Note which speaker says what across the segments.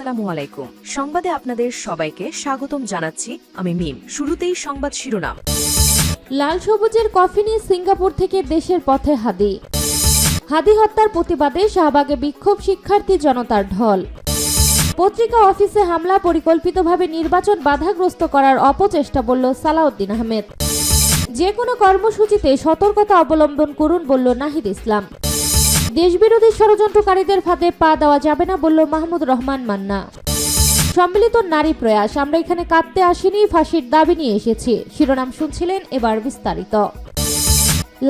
Speaker 1: আসসালামু আলাইকুম। সংবাদে আপনাদের সবাইকে স্বাগতম জানাচ্ছি আমি মিম। শুরুতেই সংবাদ শিরোনাম।
Speaker 2: লাল সবুজের কফিনে সিঙ্গাপুর থেকে দেশের পথে হাদি হত্যার প্রতিবাদে শাহবাগে বিক্ষোভ, শিক্ষার্থী জনতার ঢল। পত্রিকা অফিসে হামলা, পরিকল্পিতভাবে নির্বাচন বাধাগ্রস্ত করার অপচেষ্টা বলল সালাউদ্দিন আহমেদ। যে কোনো কর্মসূচিতে সতর্কতা অবলম্বন করুন বলল নাহিদ ইসলাম। দেশবিরোধী ষড়যন্ত্রকারীদের ফাঁদে পা দেওয়া যাবে না বলল মাহমুদ রহমান মান্না। সম্মিলিত নারী প্রয়াস, আমরা এখানে কাঁদতে আসিনি, ফাঁসির দাবি নিয়ে এসেছি। শিরোনাম শুনছিলেন, এবার বিস্তারিত।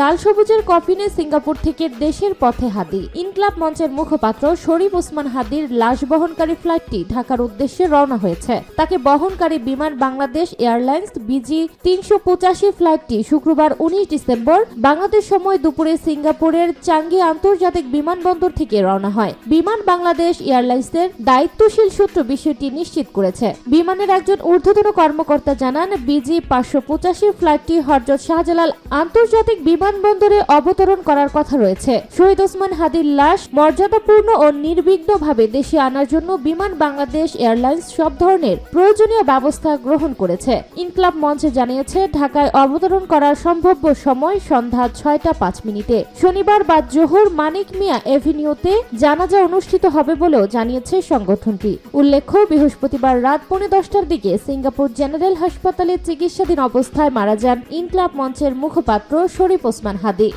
Speaker 2: লাল সবুজের কফিনে সিঙ্গাপুর থেকে দেশের পথে হাদি। ইনকলাব মঞ্চের মুখপাত্র শরীফ ওসমান হাদির লাশ বহনকারী ফ্লাইটটি ঢাকার উদ্দেশ্যে রওনা হয়েছে। তাকে বহনকারী বিমান বাংলাদেশ এয়ারলাইন্স BG 385 ফ্লাইটটি শুক্রবার 19 ডিসেম্বর বাংলাদেশ সময় দুপুরে সিঙ্গাপুরের চাঙ্গি আন্তর্জাতিক বিমানবন্দর থেকে রওনা হয়। বিমান বাংলাদেশ এয়ারলাইন্সের দায়িত্বশীল সূত্র বিষয়টি নিশ্চিত করেছে। বিমানের একজন ঊর্ধ্বতন কর্মকর্তা জানান, BG 585 ফ্লাইটটি হযরত শাহজালাল আন্তর্জাতিক বিমানবন্দরে অবতরণ করার কথা রয়েছে। শহীদ ওসমান হাদির লাশ মর্যাদাপূর্ণ ও নির্বিঘ্নভাবে দেশে আনার জন্য বিমান বাংলাদেশ এয়ারলাইন্স সব ধরনের প্রয়োজনীয় ব্যবস্থা গ্রহণ করেছে। ইনকলাব মঞ্চে জানিয়েছে, ঢাকায় অবতরণ করার সম্ভাব্য সময় সন্ধ্যা 6টা 5 মিনিটে। শনিবার বা জোহর মানিক মিয়া এভিনিউতে জানাজা অনুষ্ঠিত হবে বলেও জানিয়েছে সংগঠনটি। উল্লেখ্য, বৃহস্পতিবার রাত 10:45টার দিকে সিঙ্গাপুর জেনারেল হাসপাতালে চিকিৎসাধীন অবস্থায় মারা যান ইনকলাব মঞ্চের মুখপাত্র শরীফ ওসমান হাদি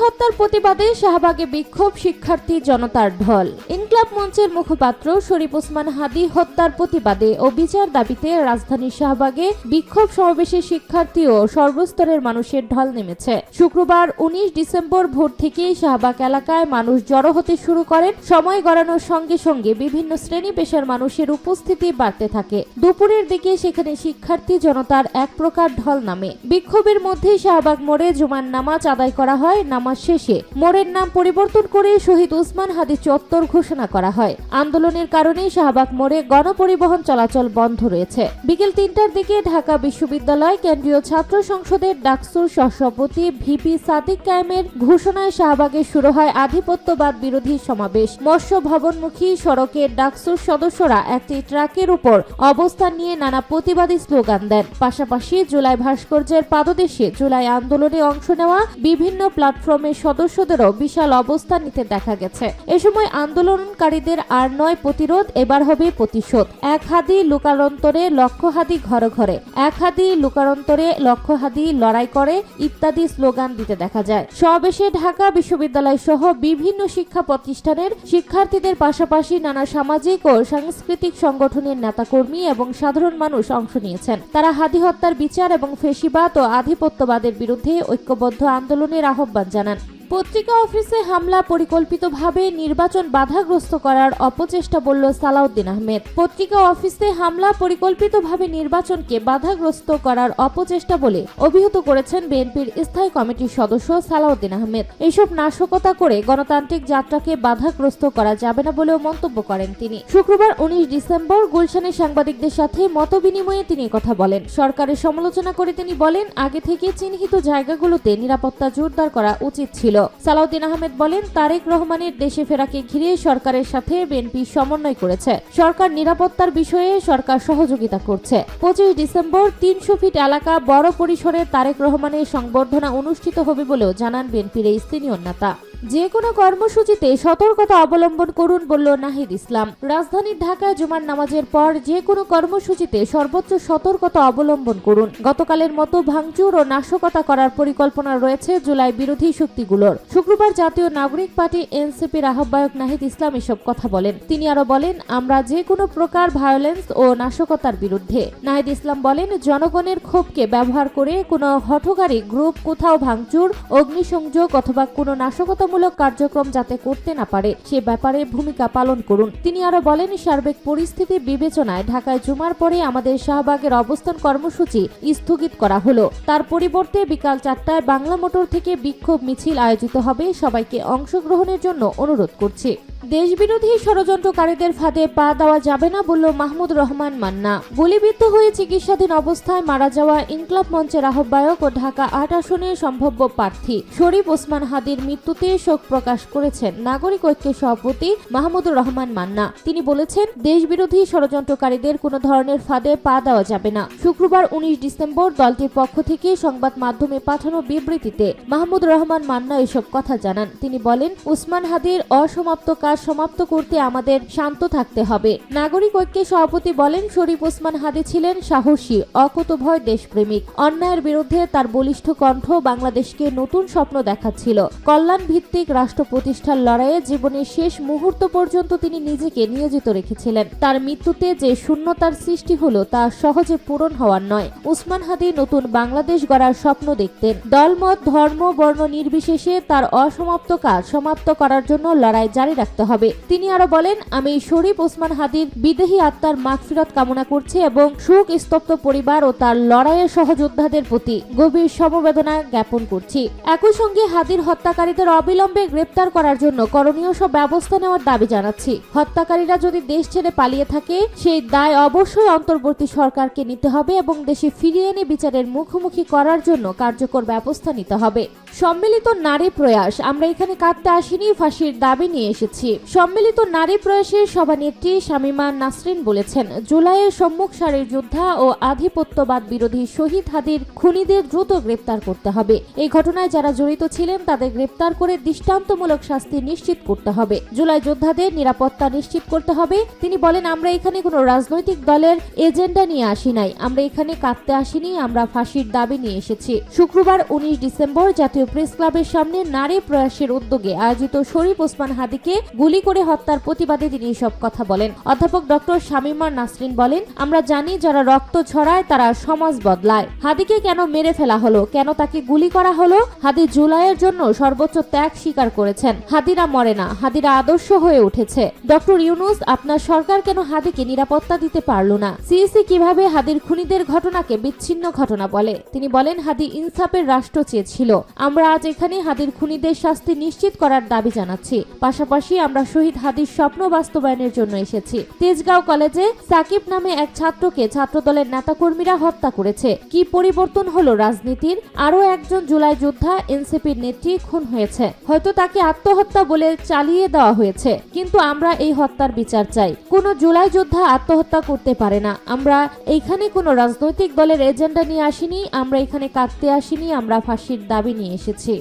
Speaker 2: হত্যার প্রতিবাদে শাহবাগে বিক্ষোভ, শিক্ষার্থী জনতার ঢল। ইনকলাব মঞ্চের মুখপাত্র শরীফ ওসমান হাদি হত্যার প্রতিবাদে ও বিচার দাবিতে রাজধানীর শাহবাগে বিক্ষোভ সমাবেশে শিক্ষার্থী ও সর্বস্তরের মানুষের ঢল নেমেছে। শুক্রবার 19 ডিসেম্বর ভোর থেকেই শাহবাগ এলাকায় মানুষ জড়ো হতে শুরু করেন। সময় গড়ানোর সঙ্গে সঙ্গে বিভিন্ন শ্রেণী পেশার মানুষের উপস্থিতি বাড়তে থাকে। দুপুরের দিকে সেখানে শিক্ষার্থী জনতার এক প্রকার ঢল নামে। বিক্ষোভের মধ্যেই শাহবাগ মোড়ে জুমার নামাজ আদায় করা হয়। নামাজ শেষে মোড়ের নাম পরিবর্তন করে শহীদ ওসমান হাদি চত্বর ঘোষণা করা হয়। আন্দোলনের কারণে শাহবাগ মোড়ে গণপরিবহন চলাচল বন্ধ রয়েছে। বিকেল 3টার দিকে ঢাকা বিশ্ববিদ্যালয় কেন্দ্রীয় ছাত্র সংসদের ডাকসুর সহসভাপতি VP সাদিক কায়েমের ঘোষণায় শাহবাগে শুরু হয় আধিপত্যবাদ বিরোধী সমাবেশ। মৎস্য ভবনমুখী সড়কে ডাকসুর সদস্যরা একটি ট্রাকের উপর অবস্থান নিয়ে নানা প্রতিবাদী স্লোগান দেন। পাশাপাশি জুলাই ভাস্কর্যের পাদদেশে জুলাই আন্দোলনে অংশ নেওয়া বিভিন্ন প্ল্যাটফর্মের সদস্যদেরও বিশাল অবস্থান নিতে দেখা গেছে। এ সময় আন্দোলনকারীদের আর নয় প্রতিরোধ, এবার হবে প্রতিশোধ। এক হাদি লুকারন্তরে লক্ষ হাদি ঘরে ঘরে, এক হাদি লুকারন্তরে লক্ষ হাদি লড়াই করে ইত্যাদি স্লোগান দিতে দেখা যায়। সমাবেশে ঢাকা বিশ্ববিদ্যালয় সহ বিভিন্ন শিক্ষা প্রতিষ্ঠানের শিক্ষার্থীদের পাশাপাশি নানা সামাজিক ও সাংস্কৃতিক সংগঠনের নেতাকর্মী এবং সাধারণ মানুষ অংশ নিয়েছেন। তারা হাদি হত্যার বিচার এবং ফ্যাসিবাদ ও আধিপত্যবাদের বিরুদ্ধে ঐক্যবদ্ধ আন্দোলনের আহ্বান জানান। পত্রিকা অফিসে হামলা, পরিকল্পিতভাবে নির্বাচন বাধাগ্রস্ত করার অপচেষ্টা বলল সালাউদ্দিন আহমেদ। পত্রিকা অফিসে হামলা, পরিকল্পিতভাবে নির্বাচনকে বাধাগ্রস্ত করার অপচেষ্টা বলে অভিহিত করেছেন বিএনপির স্থায়ী কমিটির সদস্য সালাউদ্দিন আহমেদ। এসব নাশকতা করে গণতান্ত্রিক যাত্রাকে বাধাগ্রস্ত করা যাবে না বলেও মন্তব্য করেন তিনি। শুক্রবার 19 ডিসেম্বর গুলশানে সাংবাদিকদের সাথে মতবিনিময়ে তিনি কথা বলেন। সরকারের সমালোচনা করে তিনি বলেন, আগে থেকে চিহ্নিত জায়গাগুলোতে নিরাপত্তা জোরদার করা উচিত ছিল। সালাউদ্দিন আহমেদ বলেন, তারেক রহমানের দেশে ফেরাকে ঘিরে সরকারের সাথে বিএনপি সমন্বয় করেছে। সরকার নিরাপত্তার বিষয়ে সরকার সহযোগিতা করছে। 25 ডিসেম্বর 300 ফিট এলাকা বড় পরিসরে তারেক রহমানের সংবর্ধনা অনুষ্ঠিত হবে বলেও জানান বিএনপির এই সিনিয়র নেতা। যে কোনো কর্মসূচিতে সতর্কতা অবলম্বন করুন বলল নাহিদ ইসলাম। রাজধানীর ঢাকায় জুমার নামাজের পর যে কোনো কর্মসূচিতে সর্বোচ্চ সতর্কতা অবলম্বন করুন। গতকালের মতো ভাঙচুর ও নাশকতা করার পরিকল্পনা রয়েছে জুলাই বিরোধী শক্তিগুলোর। শুক্রবার জাতীয় নাগরিক পার্টি NCPর আহ্বায়ক নাহিদ ইসলাম এসব কথা বলেন। তিনি আরো বলেন, আমরা যে কোনো প্রকার ভায়োলেন্স ও নাশকতার বিরুদ্ধে। নাহিদ ইসলাম বলেন, জনগণের ক্ষোভকে ব্যবহার করে কোনো হঠকারী গ্রুপ কোথাও ভাঙচুর, অগ্নিসংযোগ অথবা কোনো নাশকতা মূলক কার্যক্রম যাতে করতে না পারে সে ব্যাপারে ভূমিকা পালন করুন। তিনি আরো বলেন, সার্বিক পরিস্থিতি বিবেচনায় ঢাকায় জুমার পরে আমাদের শাহবাগের অবস্থান কর্মসূচি স্থগিত করা হলো। তার পরিবর্তে বিকাল 4টায় বাংলা মোটর থেকে বিক্ষোভ মিছিল আয়োজিত হবে। সবাইকে অংশগ্রহণের জন্য অনুরোধ করছি। দেশবিরোধী ষড়যন্ত্রকারীদের ফাঁদে পা দেওয়া যাবে না বলল মাহমুদ রহমান মান্না। গুলিবিদ্ধ হয়ে চিকিৎসাধীন অবস্থায় মারা যাওয়া ইনকলাব মঞ্চের আহ্বায়ক ও ঢাকা ৮ আসনের সম্ভাব্য প্রার্থী শরীফ ওসমান হাদির মৃত্যুতে শোক প্রকাশ করেছেন নাগরিক ঐক্যের সভাপতি মাহমুদুর রহমান মান্না। তিনি বলেছেন, দেশবিরোধী ষড়যন্ত্রকারীদের কোনো ধরনের ফাঁদে পা দেওয়া যাবে না। শুক্রবার ১৯ ডিসেম্বর দলটির পক্ষ থেকে সংবাদ মাধ্যমে পাঠানো বিবৃতিতে মাহমুদুর রহমান মান্না এসব কথা জানান। তিনি বলেন, ওসমান হাদির অসমাপ্ত কাজ সমাপ্ত করতে আমাদের শান্ত থাকতে হবে। নাগরিক ঐক্যের সভাপতি বলেন, শরীফ ওসমান হাদি ছিলেন সাহসী, অকুতোভয় দেশপ্রেমিক। অন্যায়ের বিরুদ্ধে তার বলিষ্ঠ কণ্ঠ বাংলাদেশকে নতুন স্বপ্ন দেখাচ্ছিল। কল্যাণ ভিত্তিক রাষ্ট্র প্রতিষ্ঠার লড়াইয়ে জীবনের শেষ মুহূর্ত পর্যন্ত তিনি নিজেকে নিয়োজিত রেখেছিলেন। তার মৃত্যুতে যে শূন্যতার সৃষ্টি হলো তা সহজে পূরণ হওয়ার নয়। ওসমান হাদি নতুন বাংলাদেশ গড়ার স্বপ্ন দেখতেন। দলমত, ধর্ম, বর্ণ নির্বিশেষে তার অসমাপ্ত কাজ সমাপ্ত করার জন্য লড়াই জারি রাখতে হবে। তিনি আরো বলেন, আমি শরীফ ওসমান হাদির বিদেহী আত্মার মাগফিরাত কামনা করছি এবং শোক স্তব্ধ পরিবার ও তার লড়াইয়ের সহযোদ্ধাদের প্রতি গভীর সমবেদনা জ্ঞাপন করছি। একই সঙ্গে হাদির হত্যাকারীদের অবিলম্বে গ্রেপ্তার করার জন্য করণীয় সব ব্যবস্থা নেওয়ার দাবি জানাচ্ছি। হত্যাকারীরা যদি দেশ ছেড়ে পালিয়ে থাকে, সেই দায় অবশ্যই অন্তর্বর্তী সরকারকে নিতে হবে এবং দেশে ফিরিয়ে এনে বিচারের মুখোমুখি করার জন্য কার্যকর ব্যবস্থা নিতে হবে। সম্মিলিত নারী প্রয়াস, আমরা এখানে কাঁদতে আসিনি, ফাঁসির দাবি নিয়ে এসেছি। সম্মিলিত নারী প্রয়াসের সভানেত্রী শামীমা নাসরিন বলেছেন, জুলাইয়ের সম্মুখ সারির যোদ্ধা ও আধিপত্যবাদ বিরোধী শহীদ হাদির খুনিদের দ্রুত গ্রেপ্তার করতে হবে। এই ঘটনায় যারা জড়িত ছিলেন তাদের গ্রেপ্তার করে দৃষ্টান্তমূলক শাস্তি নিশ্চিত করতে হবে। জুলাই যোদ্ধাদের নিরাপত্তা নিশ্চিত করতে হবে। তিনি বলেন, আমরা এখানে কোনো রাজনৈতিক দলের এজেন্ডা নিয়ে আসি নাই, আমরা এখানে কাঁদতে আসিনি, আমরা ফাঁসির দাবি নিয়ে এসেছি। শুক্রবার ১৯ ডিসেম্বর জাতীয় প্রেস ক্লাবের সামনে নারী প্রয়াসের উদ্যোগে আয়োজিত শরীফ ওসমান হাদিকে গুলি করে হত্যার প্রতিবাদে তিনি এসব কথা বলেন। অধ্যাপক ডক্টর শামীমা নাসরিন বলেন, আমরা জানি যারা রক্ত ছড়ায় তারা সমাজ বদলায়। হাদিকে কেন মেরে ফেলা হলো, কেন তাকে গুলি করা হলো? হাদি জুলাইয়ের জন্য সর্বোচ্চ ত্যাগ স্বীকার করেছেন। হাদিরা মরে না, হাদিরা আদর্শ হয়ে উঠেছে। ডক্টর ইউনূস, আপনার সরকার কেন হাদিকে নিরাপত্তা দিতে পারল না? সিইসি কিভাবে হাদির খুনিদের ঘটনাকে বিচ্ছিন্ন ঘটনা বলে? তিনি বলেন, হাদি ইনসাফের রাষ্ট্র চেয়েছিল। আমরা আজ এখানে হাদির খুনিদের শাস্তি নিশ্চিত করার দাবি জানাচ্ছি। পাশাপাশি আমরা শহীদ হাদির স্বপ্ন বাস্তবায়নের জন্য এসেছি। তেজগাঁও কলেজে সাকিব নামে এক ছাত্রকে ছাত্রদলের নেতাকর্মীরা হত্যা করেছে। কি পরিবর্তন হলো রাজনীতির? আরো একজন জুলাই যোদ্ধা এনসিপির নেত্রী খুন হয়েছে। হয়তো তাকে আত্মহত্যা বলে চালিয়ে দেওয়া হয়েছে, কিন্তু আমরা এই হত্যার বিচার চাই। কোনো জুলাই যোদ্ধা আত্মহত্যা করতে পারে না। আমরা এইখানে কোনো রাজনৈতিক দলের এজেন্ডা নিয়ে আসিনি, আমরা এখানে কাঁদতে আসিনি, আমরা ফাঁসির দাবি নিয়ে এসেছি।